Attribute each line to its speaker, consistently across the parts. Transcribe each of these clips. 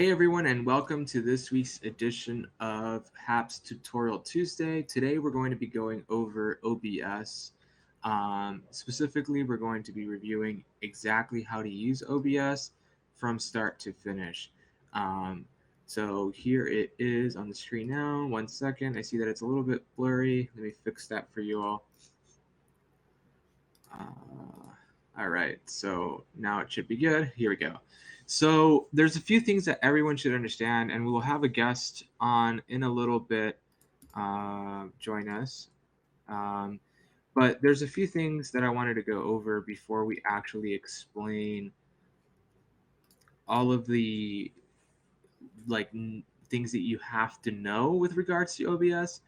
Speaker 1: Hey everyone, and welcome to this week's edition of Happs Tutorial Tuesday. Today we're going to be going over OBS. Specifically, we're going to be reviewing exactly how to use OBS from start to finish. So here it is on the screen now. 1 second. I see that it's a little bit blurry. Let me fix that for you all. All right, so now it should be good. Here we go. So there's a few things that everyone should understand, and we will have a guest on in a little bit join us. But there's a few things that I wanted to go over before we actually explain all of the things that you have to know with regards to OBS.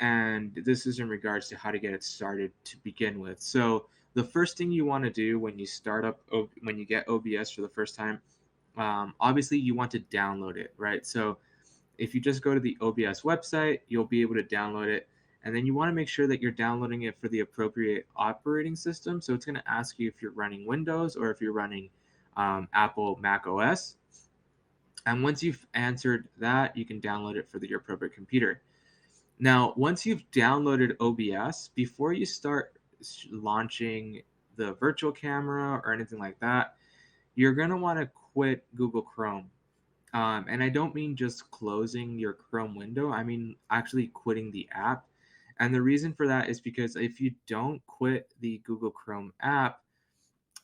Speaker 1: And this is in regards to how to get it started to begin with. So the first thing you want to do when you start up, when you get OBS for the first time, obviously you want to download it, right? So if you just go to the OBS website, you'll be able to download it. And then you want to make sure that you're downloading it for the appropriate operating system. So it's going to ask you if you're running Windows or if you're running Apple Mac OS. And once you've answered that, you can download it for your appropriate computer. Now, once you've downloaded OBS, before you start launching the virtual camera or anything like that, you're going to want to quit Google Chrome. And I don't mean just closing your Chrome window, I mean actually quitting the app. And the reason for that is because if you don't quit the Google Chrome app,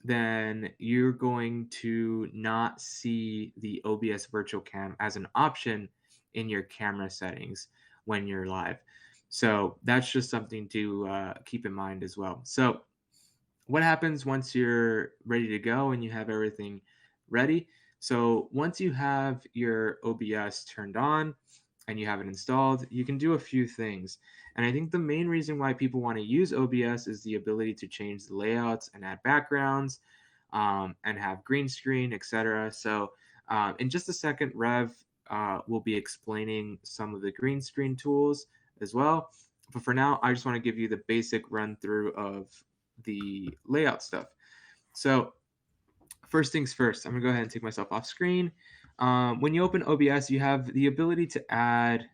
Speaker 1: then you're going to not see the OBS Virtual Cam as an option in your camera settings when you're live. So that's just something to keep in mind as well. So what happens once you're ready to go and you have everything ready? So once you have your OBS turned on and you have it installed, you can do a few things. And I think the main reason why people want to use OBS is the ability to change the layouts and add backgrounds and have green screen, etc. So in just a second, Rev will be explaining some of the green screen tools as well. But for now, I just want to give you the basic run through of the layout stuff. So first things first, I'm gonna go ahead and take myself off screen. When you open OBS, you have the ability to add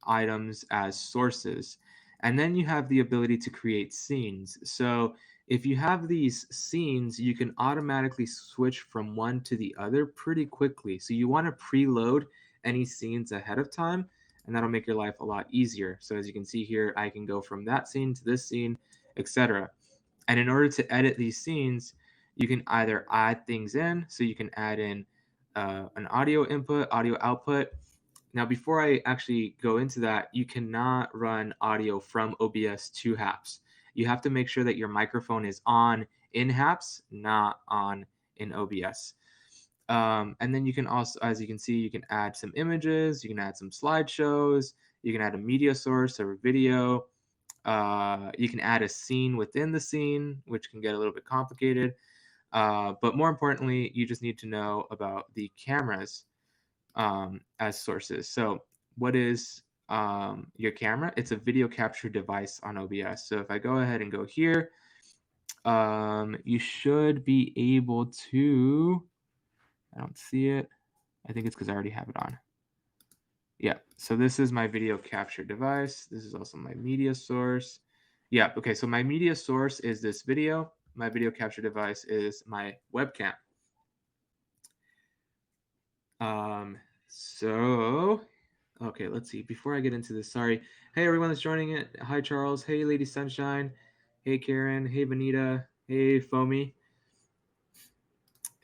Speaker 1: items as sources, and then you have the ability to create scenes. So if you have these scenes, you can automatically switch from one to the other pretty quickly. So you want to preload any scenes ahead of time, and that'll make your life a lot easier. So as you can see here, I can go from that scene to this scene, etc. And in order to edit these scenes, you can either add things in, so you can add in an audio input, audio output. Now, before I actually go into that, you cannot run audio from OBS to Happs. You have to make sure that your microphone is on in Happs, not on in OBS. And then you can also, as you can see, you can add some images, you can add some slideshows, you can add a media source or a video. You can add a scene within the scene, which can get a little bit complicated. But more importantly, you just need to know about the cameras as sources. So what is your camera? It's a video capture device on OBS. So if I go ahead and go here, you should be able to, I don't see it. I think it's because I already have it on. Yeah, so this is my video capture device. This is also my media source. Yeah, okay, so my media source is this video. My video capture device is my webcam. Okay, let's see. Before I get into this, sorry. Hey, everyone that's joining it. Hi, Charles. Hey, Lady Sunshine. Hey, Karen. Hey, Benita. Hey, Foamy.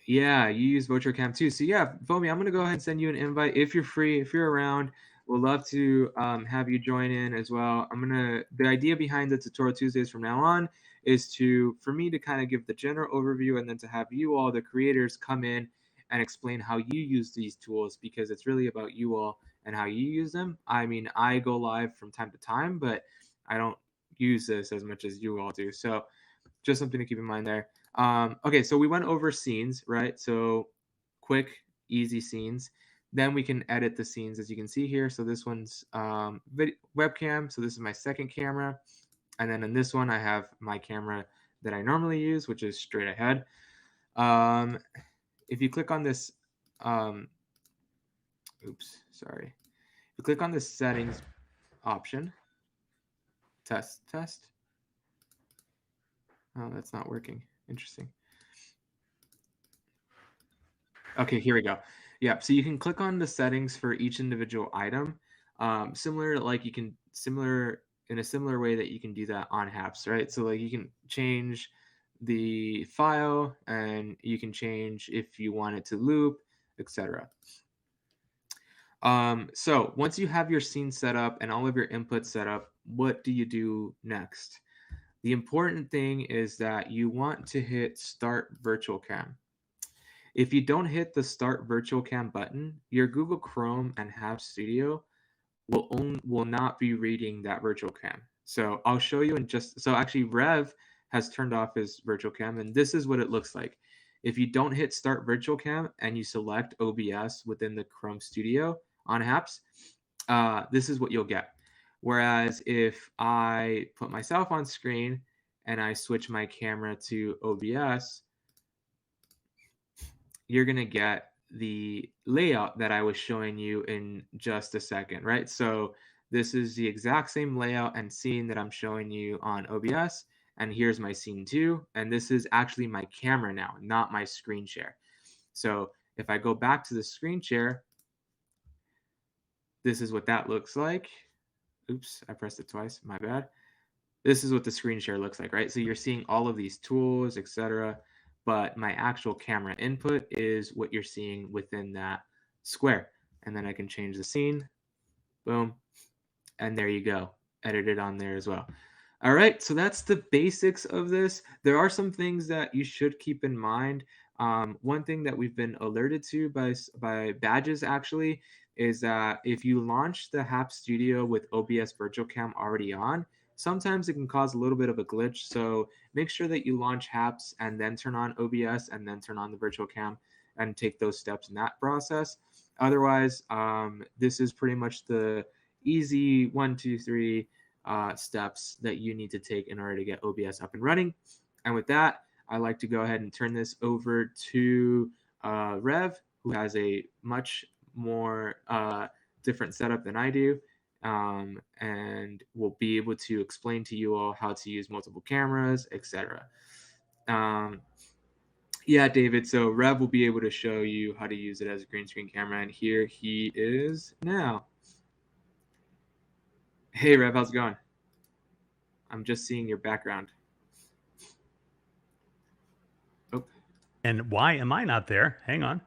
Speaker 1: Yeah, you use Virtual Cam too. So yeah, Foamy, I'm gonna go ahead and send you an invite if you're free, if you're around. We'd love to have you join in as well. The idea behind the Tutorial Tuesdays from now on is for me to kind of give the general overview and then to have you all, the creators, come in and explain how you use these tools, because it's really about you all and how you use them. I mean, I go live from time to time, but I don't use this as much as you all do. So just something to keep in mind there. Okay, so we went over scenes, right? So quick, easy scenes. Then we can edit the scenes, as you can see here. So this one's webcam. So this is my second camera. And then in this one, I have my camera that I normally use, which is straight ahead. If you click on this Oops, sorry. If you click on the settings option, test. Oh, that's not working. Interesting. Okay, here we go. Yeah, so you can click on the settings for each individual item. Similar to like you can similar in a similar way that you can do that on Happs, right? So like you can change the file and you can change if you want it to loop, etc. So once you have your scene set up and all of your inputs set up, what do you do next? The important thing is that you want to hit Start Virtual Cam. If you don't hit the Start Virtual Cam button, your Google Chrome and Happs Studio will not be reading that virtual cam. So I'll show you in just so actually Rev has turned off his virtual cam and this is what it looks like. If you don't hit Start Virtual Cam and you select OBS within the Chrome Studio on Happs, this is what you'll get. Whereas if I put myself on screen and I switch my camera to OBS, you're going to get the layout that I was showing you in just a second, right? So this is the exact same layout and scene that I'm showing you on OBS. And here's my scene 2. And this is actually my camera now, not my screen share. So if I go back to the screen share, this is what that looks like. Oops, I pressed it twice. My bad. This is what the screen share looks like, right? So you're seeing all of these tools, etc. But my actual camera input is what you're seeing within that square. And then I can change the scene. Boom. And there you go. Edit it on there as well. All right, so that's the basics of this. There are some things that you should keep in mind. One thing that we've been alerted to by badges actually is that if you launch the Happs Studio with OBS Virtual Cam already on, sometimes it can cause a little bit of a glitch. So make sure that you launch Happs and then turn on OBS and then turn on the virtual cam and take those steps in that process. Otherwise, this is pretty much the easy 1, 2, 3 steps that you need to take in order to get OBS up and running. And with that, I'd like to go ahead and turn this over to Rev, who has a much more different setup than I do, and will be able to explain to you all how to use multiple cameras, etc. Yeah, David, so Rev will be able to show you how to use it as a green screen camera, and here he is now. Hey, Rev, how's it going? I'm just seeing your background. Oh.
Speaker 2: And why am I not there? Hang on.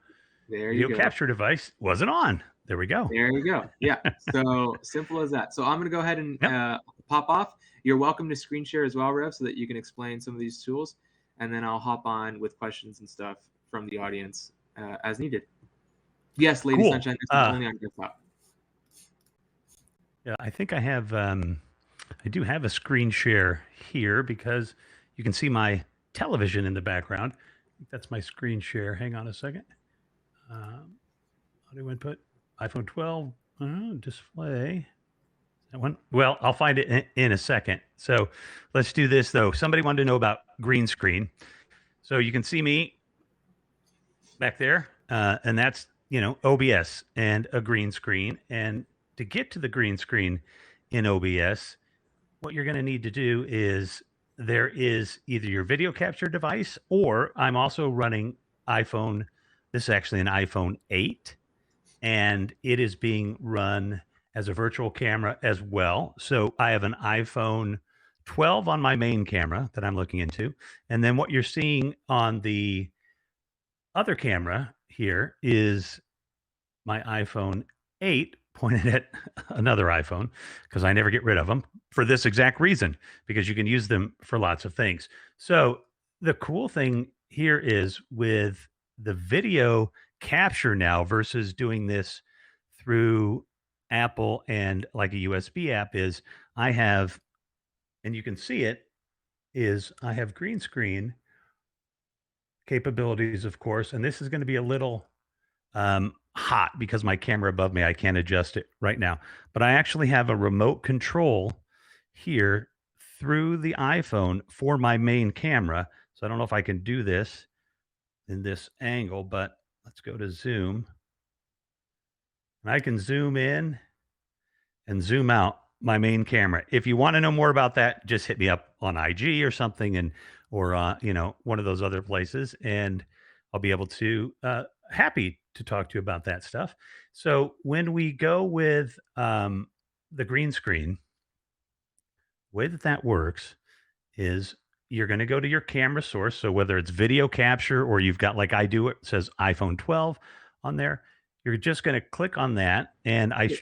Speaker 1: There
Speaker 2: Video
Speaker 1: you go.
Speaker 2: capture device wasn't on. There we go.
Speaker 1: There you go. Yeah. So simple as that. So I'm going to go ahead and pop off. You're welcome to screen share as well, Rev, so that you can explain some of these tools. And then I'll hop on with questions and stuff from the audience as needed. Yes, Lady
Speaker 2: Cool.
Speaker 1: Sunshine, this is only on desktop.
Speaker 2: Yeah, I think I have, I do have a screen share here because you can see my television in the background. I think that's my screen share. Hang on a second. Audio input, iPhone 12, display. That one? Well, I'll find it in a second. So let's do this though. Somebody wanted to know about green screen. So you can see me back there, and that's, OBS and a green screen. And to get to the green screen in OBS, what you're going to need to do is there is either your video capture device, or I'm also running iPhone. This is actually an iPhone 8, and it is being run as a virtual camera as well. So I have an iPhone 12 on my main camera that I'm looking into. And then what you're seeing on the other camera here is my iPhone 8 pointed at another iPhone, because I never get rid of them for this exact reason, because you can use them for lots of things. So the cool thing here is with the video capture now versus doing this through Apple and like a USB app is I have, and you can see it, is I have green screen capabilities, of course, and this is going to be a little hot because my camera above me, I can't adjust it right now. But I actually have a remote control here through the iPhone for my main camera. So I don't know if I can do this in this angle, but let's go to zoom. And I can zoom in and zoom out my main camera. If you want to know more about that, just hit me up on IG or something, and or one of those other places, and I'll be able to happy to talk to you about that stuff. So when we go with the green screen, the way that that works is you're going to go to your camera source. So whether it's video capture or you've got, like I do, it says iPhone 12 on there. You're just going to click on that, and
Speaker 1: Hey,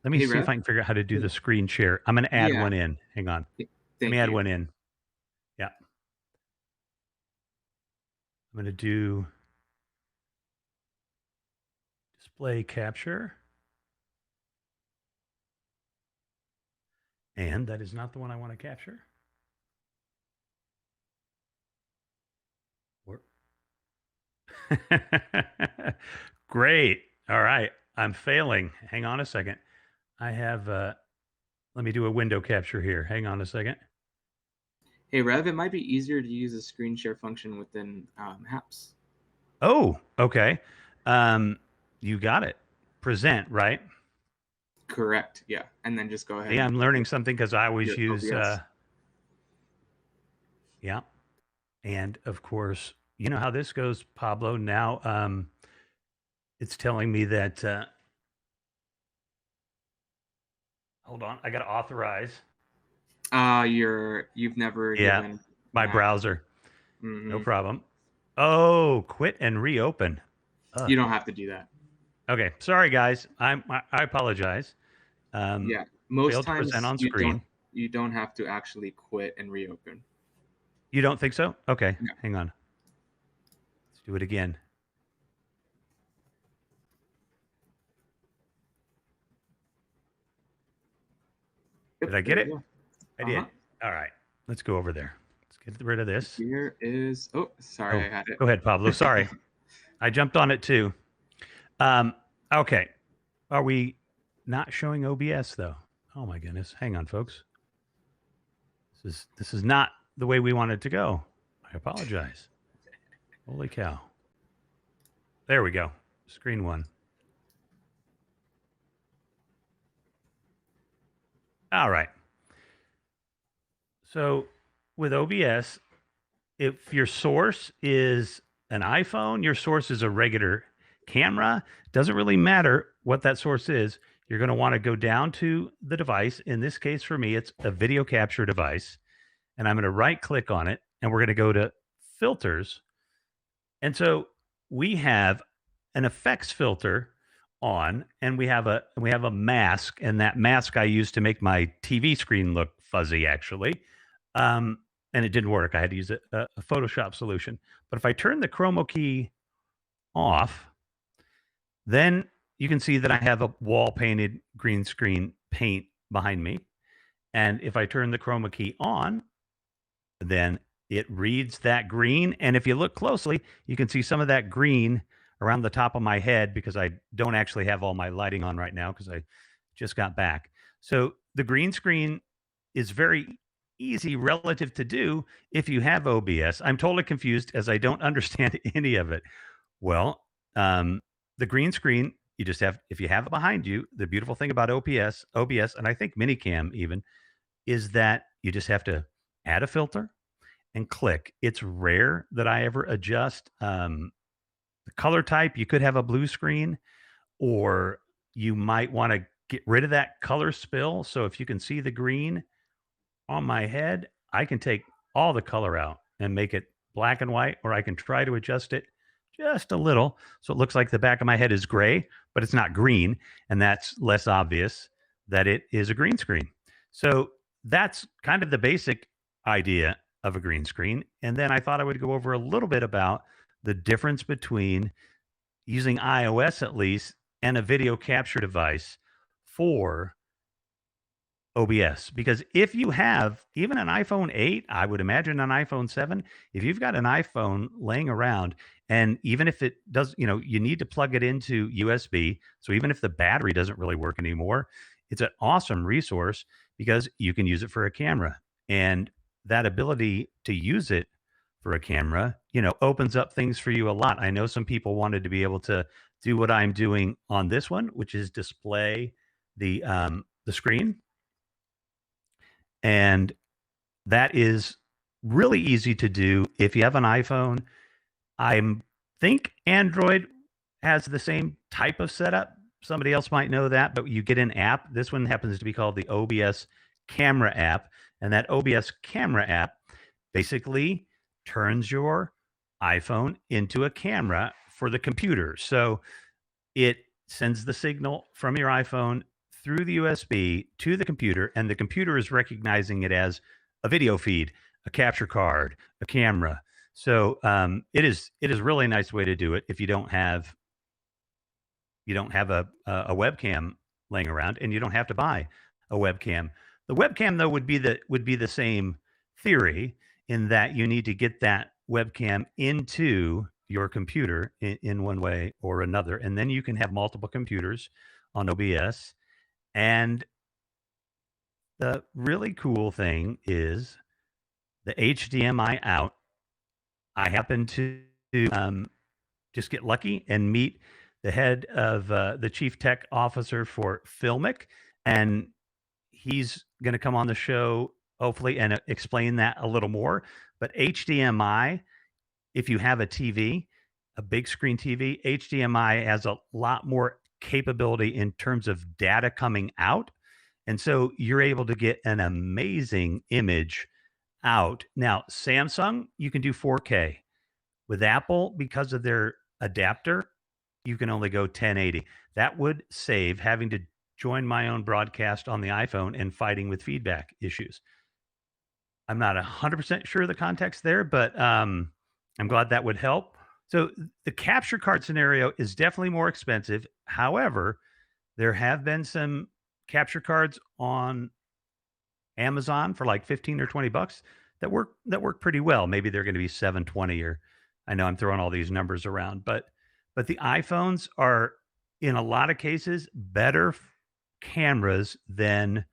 Speaker 2: let me
Speaker 1: hey,
Speaker 2: see if
Speaker 1: Rev.
Speaker 2: I can figure out how to do
Speaker 1: Yeah.
Speaker 2: the screen share. I'm going to add
Speaker 1: Yeah.
Speaker 2: one in. Hang on. Let me
Speaker 1: Thank
Speaker 2: add
Speaker 1: you.
Speaker 2: one in. Yeah. I'm going to do display capture. And that is not the one I want to capture. Or Great. All right. I'm failing. Hang on a second. I have let me do a window capture here. Hang on a second.
Speaker 1: Hey, Rev, it might be easier to use the screen share function within Happs.
Speaker 2: Oh, okay. You got it. Present, right?
Speaker 1: Correct. Yeah. And then just go ahead
Speaker 2: Yeah,
Speaker 1: and
Speaker 2: I'm
Speaker 1: pick
Speaker 2: learning something because I always
Speaker 1: your
Speaker 2: use
Speaker 1: OBS.
Speaker 2: yeah. And of course, you know how this goes, Pablo. Now it's telling me that hold on, I gotta authorize.
Speaker 1: You've never
Speaker 2: Yeah,
Speaker 1: given an
Speaker 2: my
Speaker 1: access.
Speaker 2: browser. No
Speaker 1: Hmm.
Speaker 2: problem. Oh, quit and reopen. Ugh.
Speaker 1: You don't have to do that.
Speaker 2: Okay, sorry guys. I apologize. Um,
Speaker 1: Yeah. Most
Speaker 2: Failed to present
Speaker 1: times
Speaker 2: on screen.
Speaker 1: you don't have to actually quit and reopen.
Speaker 2: You don't think so? Okay,
Speaker 1: No.
Speaker 2: hang on. Let's do it again.
Speaker 1: Yep.
Speaker 2: Did I get
Speaker 1: There you
Speaker 2: it?
Speaker 1: go.
Speaker 2: I
Speaker 1: Uh
Speaker 2: did.
Speaker 1: huh.
Speaker 2: All right. Let's go over there. Let's get rid of this.
Speaker 1: Here is. Oh, sorry,
Speaker 2: Oh,
Speaker 1: I had it.
Speaker 2: go ahead, Pablo. Sorry. I jumped on it too. Um, okay. Are we not showing OBS though? Oh my goodness. Hang on, folks. This is not the way we wanted to go. I apologize. Holy cow. There we go. Screen one. All right. So with OBS, if your source is an iPhone, your source is a regular camera, doesn't really matter what that source is. You're going to want to go down to the device. In this case, for me, it's a video capture device. And I'm going to right click on it and we're going to go to filters. And so we have an effects filter on, and we have a mask, and that mask I use to make my TV screen look fuzzy actually. Um, and it didn't work. I had to use a Photoshop solution. But if I turn the chroma key off, then you can see that I have a wall painted green screen paint behind me. And if I turn the chroma key on, then it reads that green. And if you look closely, you can see some of that green around the top of my head because I don't actually have all my lighting on right now because I just got back. So the green screen is very easy relative to do if you have OBS. I'm totally confused as I don't understand any of it. Well, the green screen, you just have, if you have it behind you, the beautiful thing about OBS, and I think Minicam even, is that you just have to add a filter and click. It's rare that I ever adjust the color type. You could have a blue screen, or you might want to get rid of that color spill. So if you can see the green on my head, I can take all the color out and make it black and white, or I can try to adjust it just a little so it looks like the back of my head is gray, but it's not green. And that's less obvious that it is a green screen. So that's kind of the basic idea of a green screen. And then I thought I would go over a little bit about the difference between using iOS at least and a video capture device for OBS. Because if you have even an iPhone 8, I would imagine an iPhone 7, if you've got an iPhone laying around, and even if it does, you need to plug it into USB. So even if the battery doesn't really work anymore, it's an awesome resource because you can use it for a camera. And that ability to use it for a camera, opens up things for you a lot. I know some people wanted to be able to do what I'm doing on this one, which is display the screen, and that is really easy to do if you have an iPhone. I think Android has the same type of setup. Somebody else might know that, but you get an app. This one happens to be called the OBS Camera app. And that OBS Camera app basically turns your iPhone into a camera for the computer. So it sends the signal from your iPhone through the USB to the computer, and the computer is recognizing it as a video feed, a capture card, a camera. So it is really a nice way to do it if you don't have a webcam laying around, and you don't have to buy a webcam. The webcam though would be the same theory, in that you need to get that webcam into your computer in one way or another, and then you can have multiple computers on OBS. And the really cool thing is the HDMI out. I happen to just get lucky and meet the head of the chief tech officer for Filmic, and he's going to come on the show hopefully and explain that a little more. But HDMI, if you have a TV, a big screen TV, HDMI has a lot more capability in terms of data coming out. And so you're able to get an amazing image out. Now, Samsung, you can do 4K. With Apple, because of their adapter, you can only go 1080. That would save having to join my own broadcast on the iPhone and fighting with feedback issues. I'm not 100% sure of the context there, but I'm glad that would help. So the capture card scenario is definitely more expensive. However, there have been some capture cards on Amazon for like 15 or 20 bucks that work pretty well. Maybe they're going to be 720, or I know I'm throwing all these numbers around, but the iPhones are in a lot of cases better cameras than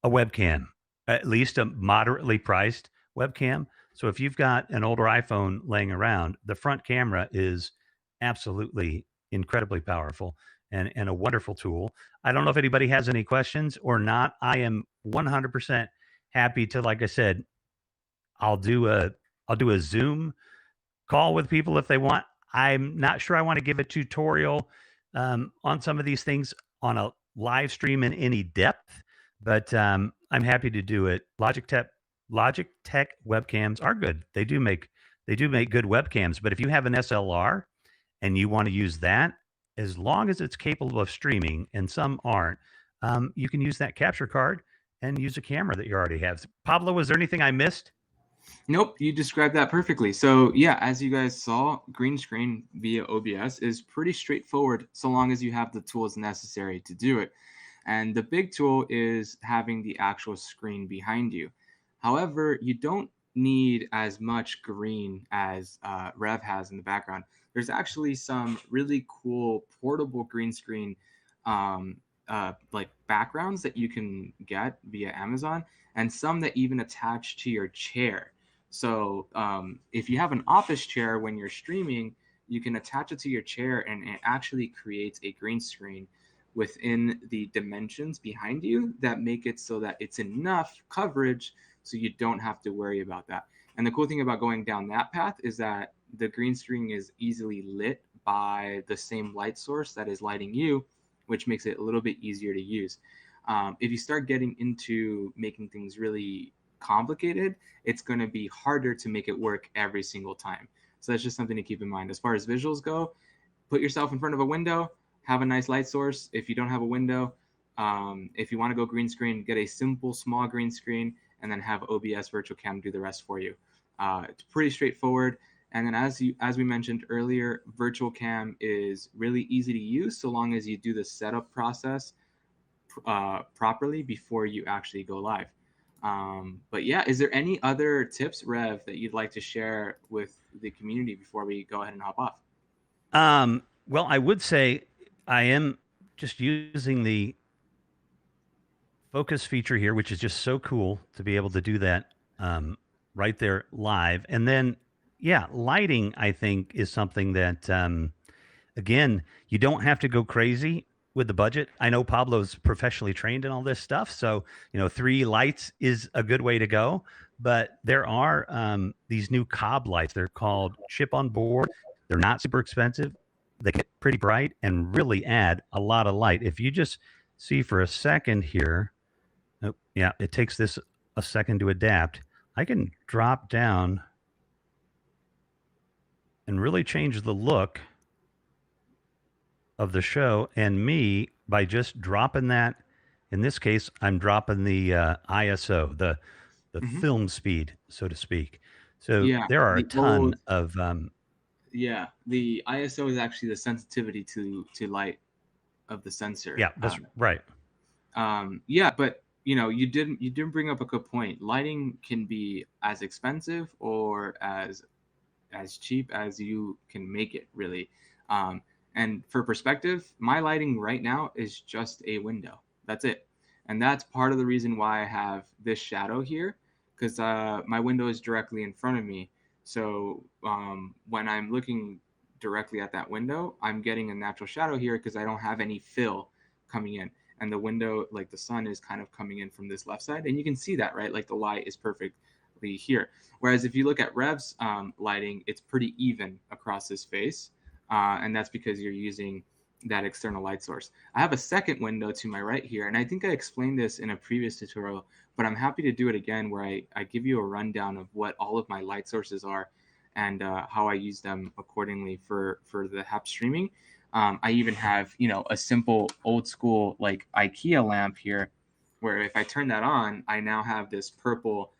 Speaker 2: a webcam, at least a moderately priced webcam. So if you've got an older iPhone laying around, the front camera is absolutely incredibly powerful and a wonderful tool. I don't know if anybody has any questions or not. I am 100% happy to, like I said, I'll do a Zoom call with people if they want. I'm not sure I want to give a tutorial on some of these things on a live stream in any depth, but I'm happy to do it. Logitech webcams are good. They do make good webcams, but if you have an SLR and you want to use that, as long as it's capable of streaming, and some aren't, you can use that capture card and use a camera that you already have. Pablo, was there anything I missed?
Speaker 1: Nope, you described that perfectly. So yeah, as you guys saw, green screen via OBS is pretty straightforward so long as you have the tools necessary to do it. And the big tool is having the actual screen behind you. However, you don't need as much green as Rev has in the background. There's actually some really cool portable green screen like backgrounds that you can get via Amazon, and some that even attach to your chair. So if you have an office chair when you're streaming, you can attach it to your chair, and it actually creates a green screen within the dimensions behind you that make it so that it's enough coverage so you don't have to worry about that. And the cool thing about going down that path is that the green screen is easily lit by the same light source that is lighting you, which makes it a little bit easier to use. If you start getting into making things really complicated, it's going to be harder to make it work every single time. So that's just something to keep in mind. As far as visuals go, put yourself in front of a window, have a nice light source. If you don't have a window, if you want to go green screen, get a simple small green screen, and then have OBS Virtual Cam do the rest for you. It's pretty straightforward. And then as we mentioned earlier, Virtual Cam is really easy to use so long as you do the setup process properly before you actually go live. But yeah, is there any other tips, Rev, that you'd like to share with the community before we go ahead and hop off?
Speaker 2: Well, I would say I am just using the focus feature here, which is just so cool to be able to do that right there live. And then, yeah, lighting, I think, is something that Again, you don't have to go crazy with the budget. I know Pablo's professionally trained in all this stuff, so 3 lights is a good way to go. But there are these new cob lights. They're called chip on board. They're not super expensive. They get pretty bright and really add a lot of light. If you just see for a second here, oh, yeah, it takes this a second to adapt. I can drop down and really change the look of the show and me by just dropping that. In this case, I'm dropping the ISO, the
Speaker 1: Hmm.
Speaker 2: film speed, so to speak. So
Speaker 1: Yeah,
Speaker 2: there are a
Speaker 1: the
Speaker 2: ton
Speaker 1: old
Speaker 2: of
Speaker 1: yeah, the ISO is actually the sensitivity to light of the sensor.
Speaker 2: yeah, that's right.
Speaker 1: Yeah, but you didn't bring up a good point. Lighting can be as expensive or as cheap as you can make it, really. Um, and for perspective, my lighting right now is just a window. That's it. And that's part of the reason why I have this shadow here, because my window is directly in front of me. So when I'm looking directly at that window, I'm getting a natural shadow here because I don't have any fill coming in. And the window, like the sun, is kind of coming in from this left side. And you can see that, right? Like the light is perfectly here. Whereas if you look at Rev's lighting, it's pretty even across his face. And that's because you're using that external light source. I have a second window to my right here, and I think I explained this in a previous tutorial, but I'm happy to do it again where I give you a rundown of what all of my light sources are and how I use them accordingly for the Happs streaming. I even have, a simple old school like IKEA lamp here, where if I turn that on, I now have this purple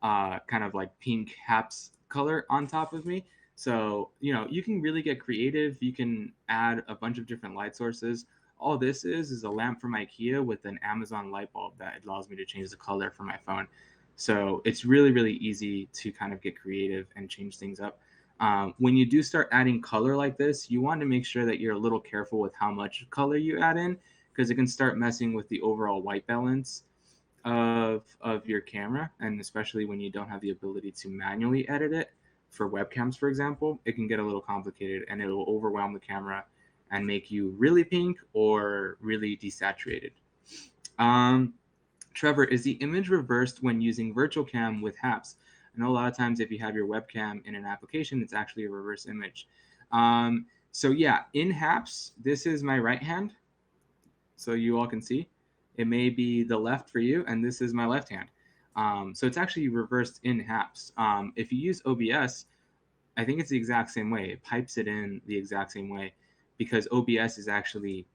Speaker 1: kind of like pink Happs color on top of me. So, you can really get creative. You can add a bunch of different light sources. All this is a lamp from IKEA with an Amazon light bulb that allows me to change the color for my phone. So it's really, really easy to kind of get creative and change things up. When you do start adding color like this, you want to make sure that you're a little careful with how much color you add in because it can start messing with the overall white balance of your camera, and especially when you don't have the ability to manually edit it for webcams, for example, it can get a little complicated and it will overwhelm the camera and make you really pink or really desaturated. um, Trevor, is the image reversed when using virtual cam with Happs? I know a lot of times if you have your webcam in an application, it's actually a reverse image. So yeah, in Happs, this is my right hand, so you all can see. It may be the left for you, and this is my left hand. So it's actually reversed in Happs. If you use OBS, I think it's the exact same way. It pipes it in the exact same way because OBS is actually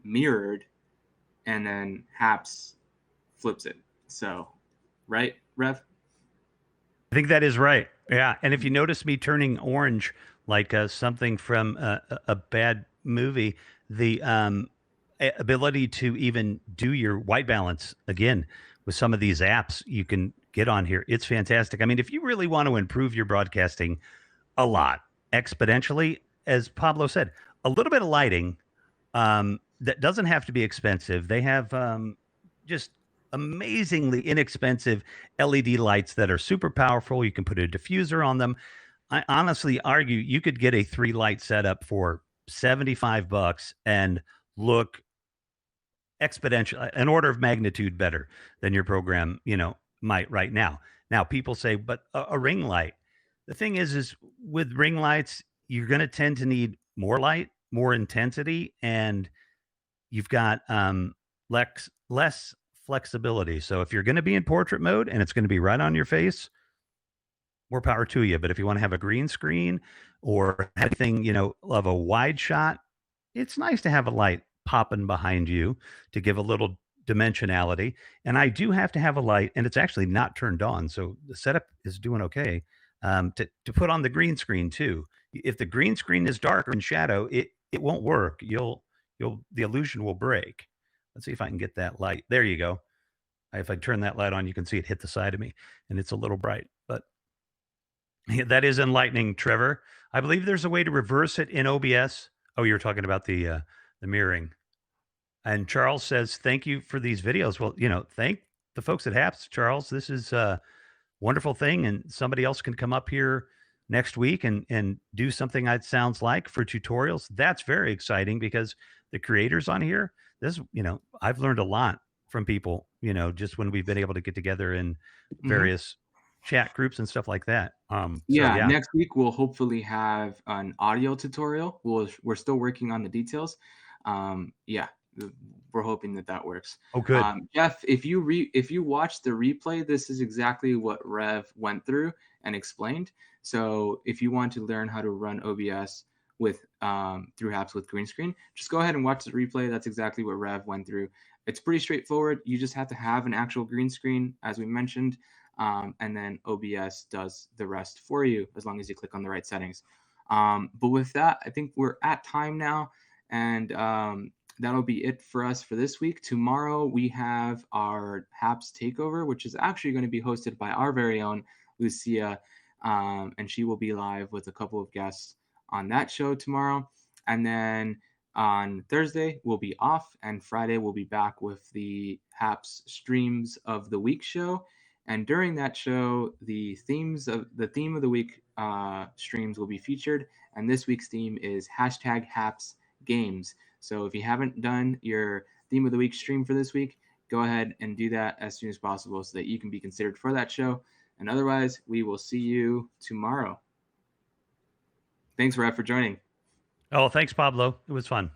Speaker 1: mirrored, and then Happs flips it. So, right, Rev?
Speaker 2: I think that is right. Yeah, and if you notice me turning orange like something from a bad movie, the ability to even do your white balance again with some of these apps you can get on here, it's fantastic. I mean, if you really want to improve your broadcasting a lot exponentially, as Pablo said, a little bit of lighting that doesn't have to be expensive. They have just amazingly inexpensive LED lights that are super powerful. You can put a diffuser on them. I honestly argue you could get a 3 light setup for $75 and look exponential, an order of magnitude better than your program, might right now. Now, people say, but a ring light. The thing is with ring lights, you're going to tend to need more light, more intensity, and you've got less flexibility. So if you're going to be in portrait mode and it's going to be right on your face, more power to you. But if you want to have a green screen or anything, of a wide shot, it's nice to have a light popping behind you to give a little dimensionality. And I do have to have a light, and it's actually not turned on, so the setup is doing okay. To put on the green screen too. If the green screen is darker in shadow, it won't work. You'll the illusion will break. Let's see if I can get that light. There you go. If I turn that light on, you can see it hit the side of me, and it's a little bright, but yeah, that is enlightening, Trevor. I believe there's a way to reverse it in OBS. Oh, you were talking about the mirroring. And Charles says, "Thank you for these videos." Well, thank the folks at Happs, Charles. This is a wonderful thing, and somebody else can come up here next week and do something that sounds like for tutorials. That's very exciting because the creators on here, this, I've learned a lot from people, just when we've been able to get together in
Speaker 1: Mhm.
Speaker 2: various chat groups and stuff like that. So
Speaker 1: Yeah,
Speaker 2: yeah.
Speaker 1: next week we'll hopefully have an audio tutorial. We're still working on the details. Yeah, we're hoping that that works.
Speaker 2: Oh, good.
Speaker 1: Jeff, if you watch the replay, this is exactly what Rev went through and explained. So if you want to learn how to run OBS with through Happs with green screen, just go ahead and watch the replay. That's exactly what Rev went through. It's pretty straightforward. You just have to have an actual green screen, as we mentioned. And then OBS does the rest for you as long as you click on the right settings. But with that, I think we're at time now, and that'll be it for us for this week. Tomorrow we have our Happs Takeover, which is actually going to be hosted by our very own Lucia, and she will be live with a couple of guests on that show tomorrow. And then on Thursday, we'll be off, and Friday, we'll be back with the Happs Streams of the Week show. And during that show, the theme of the week streams will be featured. And this week's theme is hashtag Happs Games. So if you haven't done your theme of the week stream for this week, go ahead and do that as soon as possible so that you can be considered for that show. And otherwise, we will see you tomorrow. Thanks, Rev, for joining.
Speaker 2: Oh, thanks, Pablo. It was fun.